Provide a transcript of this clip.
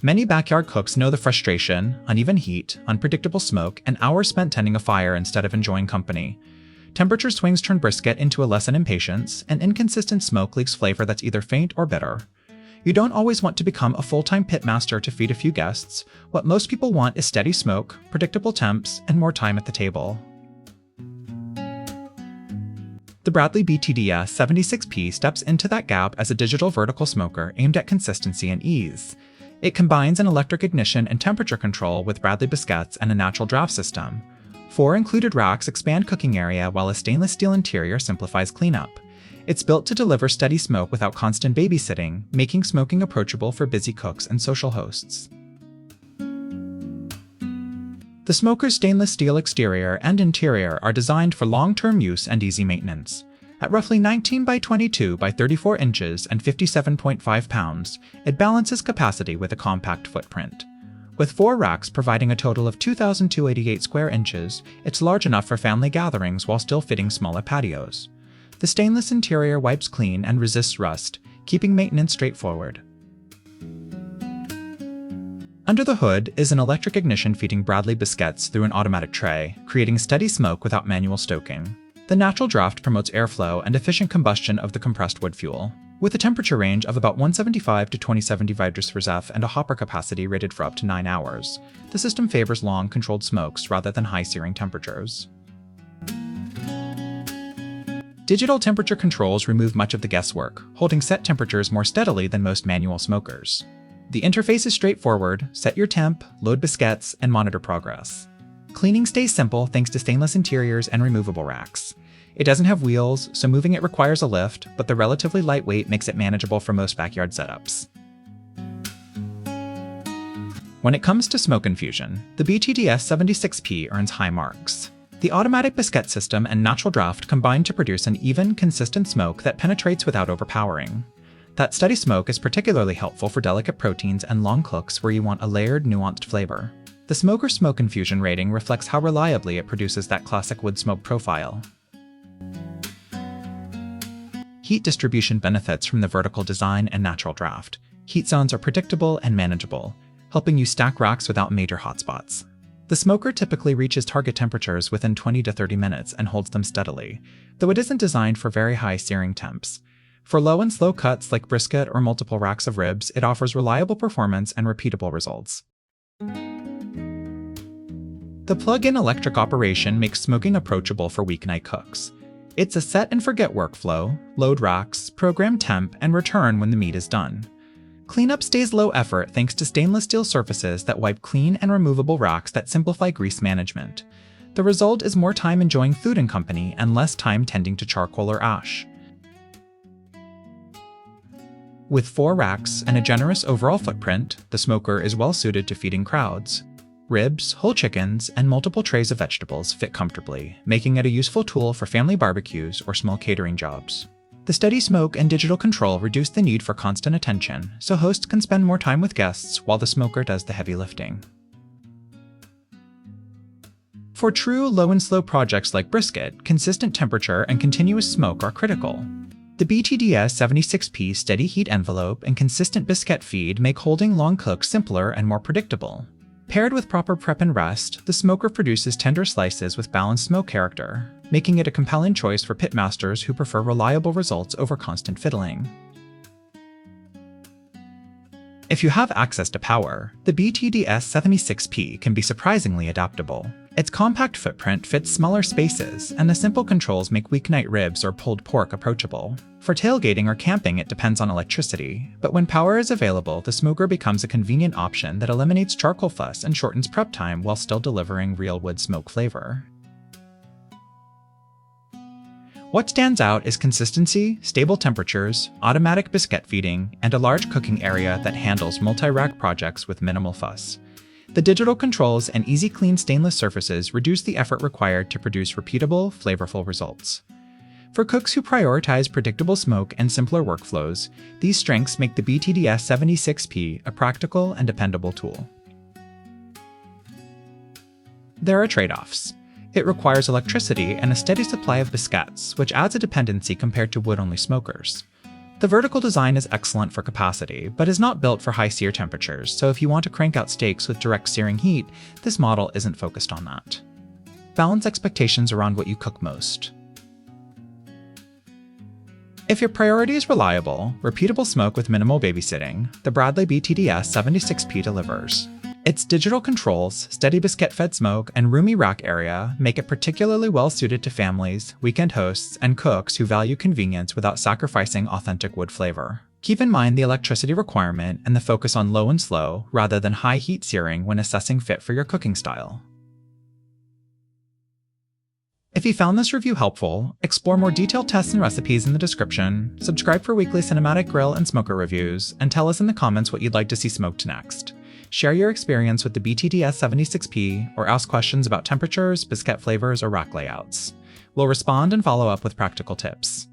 Many backyard cooks know the frustration, uneven heat, unpredictable smoke, and hours spent tending a fire instead of enjoying company. Temperature swings turn brisket into a lesson in patience, and inconsistent smoke leaks flavor that's either faint or bitter. You don't always want to become a full-time pitmaster to feed a few guests. What most people want is steady smoke, predictable temps, and more time at the table. The Bradley BTDS76P steps into that gap as a digital vertical smoker aimed at consistency and ease. It combines an electric ignition and temperature control with Bradley Bisquettes and a natural draft system. 4 included racks expand cooking area while a stainless steel interior simplifies cleanup. It's built to deliver steady smoke without constant babysitting, making smoking approachable for busy cooks and social hosts. The smoker's stainless steel exterior and interior are designed for long-term use and easy maintenance. At roughly 19 by 22 by 34 inches and 57.5 pounds, it balances capacity with a compact footprint. With 4 racks providing a total of 2,288 square inches, it's large enough for family gatherings while still fitting smaller patios. The stainless interior wipes clean and resists rust, keeping maintenance straightforward. Under the hood is an electric ignition feeding Bradley Bisquettes through an automatic tray, creating steady smoke without manual stoking. The natural draft promotes airflow and efficient combustion of the compressed wood fuel. With a temperature range of about 175 to 2075 degrees F and a hopper capacity rated for up to 9 hours, the system favors long, controlled smokes rather than high searing temperatures. Digital temperature controls remove much of the guesswork, holding set temperatures more steadily than most manual smokers. The interface is straightforward: set your temp, load bisquettes, and monitor progress. Cleaning stays simple thanks to stainless interiors and removable racks. It doesn't have wheels, so moving it requires a lift, but the relatively light weight makes it manageable for most backyard setups. When it comes to smoke infusion, the BTDS76P earns high marks. The automatic bisquette system and natural draft combine to produce an even, consistent smoke that penetrates without overpowering. That steady smoke is particularly helpful for delicate proteins and long cooks where you want a layered, nuanced flavor. The smoker's smoke infusion rating reflects how reliably it produces that classic wood smoke profile. Heat distribution benefits from the vertical design and natural draft. Heat zones are predictable and manageable, helping you stack racks without major hotspots. The smoker typically reaches target temperatures within 20 to 30 minutes and holds them steadily, though it isn't designed for very high searing temps. For low and slow cuts like brisket or multiple racks of ribs, it offers reliable performance and repeatable results. The plug-in electric operation makes smoking approachable for weeknight cooks. It's a set-and-forget workflow: load racks, program temp, and return when the meat is done. Cleanup stays low effort thanks to stainless steel surfaces that wipe clean and removable racks that simplify grease management. The result is more time enjoying food and company and less time tending to charcoal or ash. With 4 racks and a generous overall footprint, the smoker is well suited to feeding crowds. Ribs, whole chickens, and multiple trays of vegetables fit comfortably, making it a useful tool for family barbecues or small catering jobs. The steady smoke and digital control reduce the need for constant attention, so hosts can spend more time with guests while the smoker does the heavy lifting. For true low and slow projects like brisket, consistent temperature and continuous smoke are critical. The BTDS76P steady heat envelope and consistent bisquette feed make holding long cooks simpler and more predictable. Paired with proper prep and rest, the smoker produces tender slices with balanced smoke character, making it a compelling choice for pitmasters who prefer reliable results over constant fiddling. If you have access to power, the BTDS76P can be surprisingly adaptable. Its compact footprint fits smaller spaces, and the simple controls make weeknight ribs or pulled pork approachable. For tailgating or camping, it depends on electricity, but when power is available, the smoker becomes a convenient option that eliminates charcoal fuss and shortens prep time while still delivering real wood smoke flavor. What stands out is consistency, stable temperatures, automatic bisquette feeding, and a large cooking area that handles multi-rack projects with minimal fuss. The digital controls and easy clean stainless surfaces reduce the effort required to produce repeatable, flavorful results. For cooks who prioritize predictable smoke and simpler workflows, these strengths make the BTDS76P a practical and dependable tool. There are trade-offs. It requires electricity and a steady supply of bisquettes, which adds a dependency compared to wood-only smokers. The vertical design is excellent for capacity, but is not built for high sear temperatures, so if you want to crank out steaks with direct searing heat, this model isn't focused on that. Balance expectations around what you cook most. If your priority is reliable, repeatable smoke with minimal babysitting, the Bradley BTDS76P delivers. Its digital controls, steady biscuit-fed smoke, and roomy rack area make it particularly well-suited to families, weekend hosts, and cooks who value convenience without sacrificing authentic wood flavor. Keep in mind the electricity requirement and the focus on low and slow rather than high heat searing when assessing fit for your cooking style. If you found this review helpful, explore more detailed tests and recipes in the description, subscribe for weekly cinematic grill and smoker reviews, and tell us in the comments what you'd like to see smoked next. Share your experience with the BTDS76P or ask questions about temperatures, biscuit flavors, or rack layouts. We'll respond and follow up with practical tips.